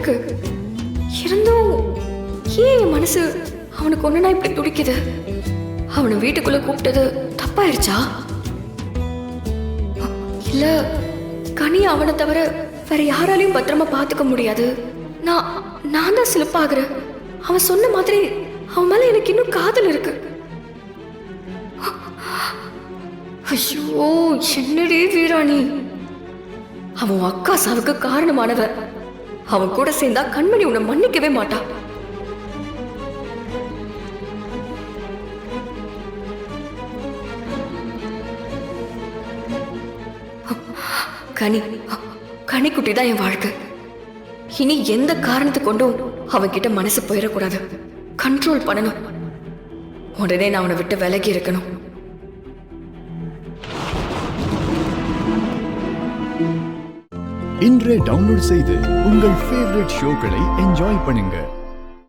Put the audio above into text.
இருக்கு. இருந்தும் ஏன் என் மனசு அவனுக்கு ஒண்ணுனா இப்படி துடிக்குது? அவனை வீட்டுக்குள்ள கூப்பிட்டது தப்பாயிருச்சா? இல்ல கனி அவனை தவிர வேற யாராலையும் பத்திரமா பாத்துக்க முடியாது, நான் தான் சிலிப்பாகிறேன். அவன் சொன்ன மாதிரி அவன் மேல எனக்கு இன்னும் காதல் இருக்கு. ஐயோ என்னடி வீராணி, அவன் அக்கா சாவுக்கு காரணமானவ. அவன் கூட சேர்ந்தா கண்மணி உன்னை மன்னிக்கவே மாட்டா. கனிக்குட்டி தான் என் வாழ்க்கை. இனி எந்த காரணத்தை கொண்டும் அவன்கிட்ட மனசு போயிடக்கூடாது. கண்ட்ரோல் பண்ணணும். உடனே நான் அவனை விட்டு விலகி இருக்கணும். இன்றே டவுன்லோட் செய்து உங்கள் ஃபேவரட் ஷோக்களை என்ஜாய் பண்ணுங்க.